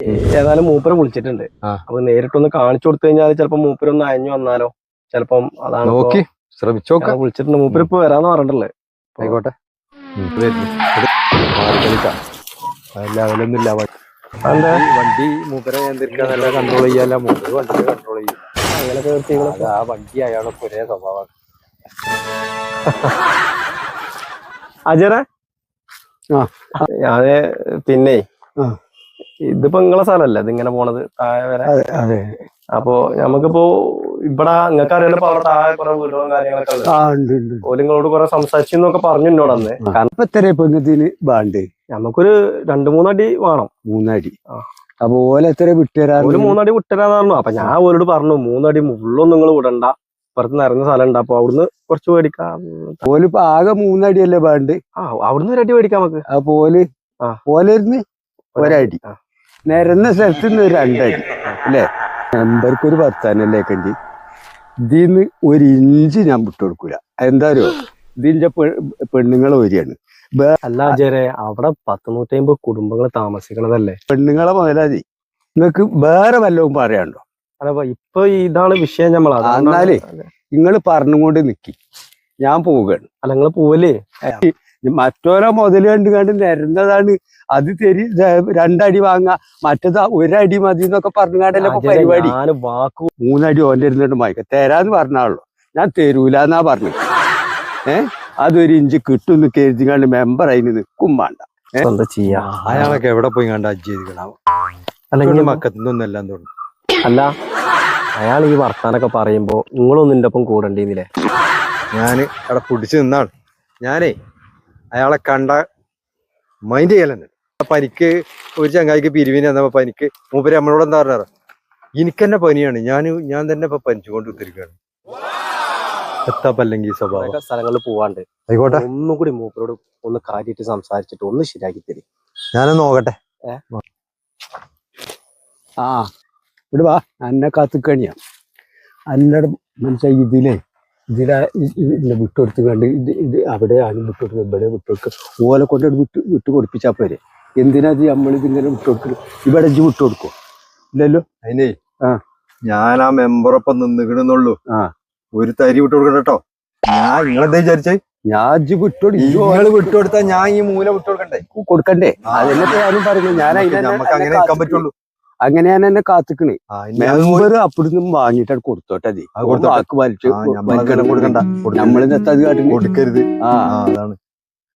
ഏതായാലും മൂപ്പരെ വിളിച്ചിട്ടുണ്ട്. അപ്പൊ നേരിട്ടൊന്ന് കാണിച്ചു കൊടുത്തു കഴിഞ്ഞാൽ ചിലപ്പോ മൂപ്പരൊന്ന് അയഞ്ഞു വന്നാലോ, ചിലപ്പം അതാണ് ശ്രമിച്ചോക്കെ വിളിച്ചിട്ടുണ്ട്. മൂപ്പര് ഇപ്പൊ വരാന്ന് പറഞ്ഞിട്ടുള്ളത്. ആയിക്കോട്ടെ. ലെവലൊന്നുമില്ല വണ്ടി മൂപ്പരെ നിയന്ത്രിക്കാൻ കൺട്രോൾ ചെയ്യാല്ല. മൂപ്പര് വണ്ടി കൺട്രോൾ ചെയ്യും. അങ്ങനെയൊക്കെ ആ വണ്ടി അയാളൊക്കെ ഒരേ സ്വഭാവമാണ്. അജയറെ ഞാന് പിന്നെ ഇതിപ്പോ നിങ്ങളെ സ്ഥലമല്ല ഇതിങ്ങനെ പോണത് താഴെ വരെ. അപ്പൊ നമുക്കിപ്പോ ഇവിടെ നിങ്ങൾക്ക് അറിയാലോ അവിടെ താഴെ കുറെ വീടുകളും കാര്യങ്ങളൊക്കെ ഓല് നിങ്ങളോട് കുറെ സംസാരിച്ചെന്നൊക്കെ പറഞ്ഞു എന്നോട് അന്ന്. നമുക്കൊരു 2-3 അടി വേണം. 3 അടി. അപ്പൊ ഓല എത്ര വിട്ടുതരാ? ഒരു 3 അടി വിട്ടുതരാന്ന് പറഞ്ഞു. അപ്പൊ ഞാൻ ഓരോട് പറഞ്ഞു 3 അടി മുകളിലൊന്നും നിങ്ങൾ വിടണ്ട, പുറത്ത് നിറഞ്ഞ സ്ഥലം ഉണ്ട്, അപ്പൊ അവിടുന്ന് കുറച്ച് മേടിക്കാം. ഓലിപ്പോ ആകെ 3 അടിയല്ലേ വേണ്ട? അവിടുന്ന് 1 അടി മേടിക്കാം നമുക്ക്. അപ്പൊ ഓലിരുന്ന് 1 അടി, നിരന്ന സ്ഥലത്ത് നിന്ന് 2 അടി അല്ലേ? നമ്പർക്കൊരു വർത്താനല്ലേ കണ്ടി. ഇതിന്ന് 1 ഇഞ്ച് ഞാൻ വിട്ടുകൊടുക്കൂല. എന്താ അറിയോ, ഇതിന്റെ പെണ്ണുങ്ങളെ വരികയാണ്. അല്ല അജയരെ, അവിടെ 150 കുടുംബങ്ങൾ താമസിക്കണതല്ലേ. പെണ്ണുങ്ങളെ മുതലാതി നിങ്ങക്ക് വേറെ വല്ലതും പറയാണ്ടോ? അതെ, ഇപ്പൊ ഇതാണ് വിഷയം. എന്നാലേ നിങ്ങള് പറഞ്ഞുകൊണ്ട് നിക്കി, ഞാൻ പോവുകയാണ്. അല്ല നിങ്ങൾ പോവല്ലേ? മറ്റോരോ മുതൽ കണ്ട് നിരന്നതാണ്. അത് 2 അടി വാങ്ങാ, മറ്റേത് 1 അടി മതി എന്നൊക്കെ പറഞ്ഞാണ്ടല്ലേ പരിപാടി. 3 അടി ഓന്റെ ഇരുന്നിട്ട് മയക്ക തരാന്ന് പറഞ്ഞാളോ. ഞാൻ തരൂലെന്നാ പറഞ്ഞു. അതൊരു ഇഞ്ച് കിട്ടും കരുതി കണ്ട് മെമ്പർ അതിന് നിൽക്കും വേണ്ട. എന്താ ചെയ്യാ? അയാളൊക്കെ എവിടെ പോയി കണ്ട് അജ്ജ് ചെയ്തിക്കണം. അല്ലെങ്കിൽ മക്കത്തൊന്നും എല്ലാം തോന്നും. അല്ല അയാൾ ഈ വർത്താനൊക്കെ പറയുമ്പോ നിങ്ങളൊന്നും എന്റെ ഒപ്പം കൂടണ്ടീന്നില്ലേ? ഞാന് അവിടെ പിടിച്ചു നിന്നാണ്. ഞാനേ അയാളെ കണ്ട മൈൻഡ് ചെയ്യലെന്നെ. പനിക്ക് ഒരു ചങ്ങായിക്ക് പിരിവിന് വന്നപ്പോ പനിക്ക് മൂപ്പര് നമ്മളോട് എന്താ പറഞ്ഞാറ്, എനിക്കെന്നെ പനിയാണ്, ഞാൻ തന്നെ ഇപ്പൊ പനിച്ചുകൊണ്ട് കുത്തിരിക്കുകയാണ്. എത്താപ്പല്ലെങ്കിൽ സ്വഭാവം. സ്ഥലങ്ങളിൽ പോവാണ്ട്. ആയിക്കോട്ടെ, ഒന്നും കൂടി മൂപ്പരോട് ഒന്ന് കാര്യമായിട്ട് സംസാരിച്ചിട്ട് ഒന്ന് ശരിയാക്കി തരും. ഞാനൊന്ന് നോക്കട്ടെ. ഇവിടെ വാ, എന്നെ കാത്തുക്കണിയാ. അല്ലടെ മനസ്സിലായി. ഇതിലെ വിട്ടുകൊടുത്ത് കണ്ട് ഇത് അവിടെ ആരും വിട്ടുകൊടുക്കുക, ഇവിടെ വിട്ടുകൊടുക്കുക. ഓലെ കൊണ്ട് വിട്ട് കൊടുപ്പിച്ചാ പോരെ. എന്തിനാ നമ്മളിതിങ്ങനെ വിട്ടുകൊടുക്കുന്നത്? ഇവിടെ ഇജ്ജ് വിട്ടുകൊടുക്കോ? ഇല്ലല്ലോ. അതിനേ ഞാൻ ആ മെമ്പറൊപ്പം നിന്നിക്കണെന്നുള്ളൂ. ഒരു തരി വിട്ടു കൊടുക്കണ്ട കേട്ടോ. ഞാൻ നിങ്ങളെന്താ വിചാരിച്ചേ? ഞാൻ ഇജ്ജ് വിട്ടുകൊടുത്താ ഞാൻ ഈ മൂല കൊടുക്കണ്ടേ? അതെന്നെ ഞാനും പറഞ്ഞു. ഞാൻ നമുക്ക് അങ്ങനെ നിൽക്കാൻ പറ്റുള്ളൂ. അങ്ങനെ ഞാൻ എന്നെ കാത്തിക്കണേ. മെമ്പർ അപ്പുറത്തും വാങ്ങിയിട്ടാണ് കൊടുത്തോട്ടെ. വാക്ക് വലിച്ചു കൊടുക്കണ്ട. നമ്മളിന്ന് എത്താത് കാട്ടി കൊടുക്കരുത്. അതാണ്.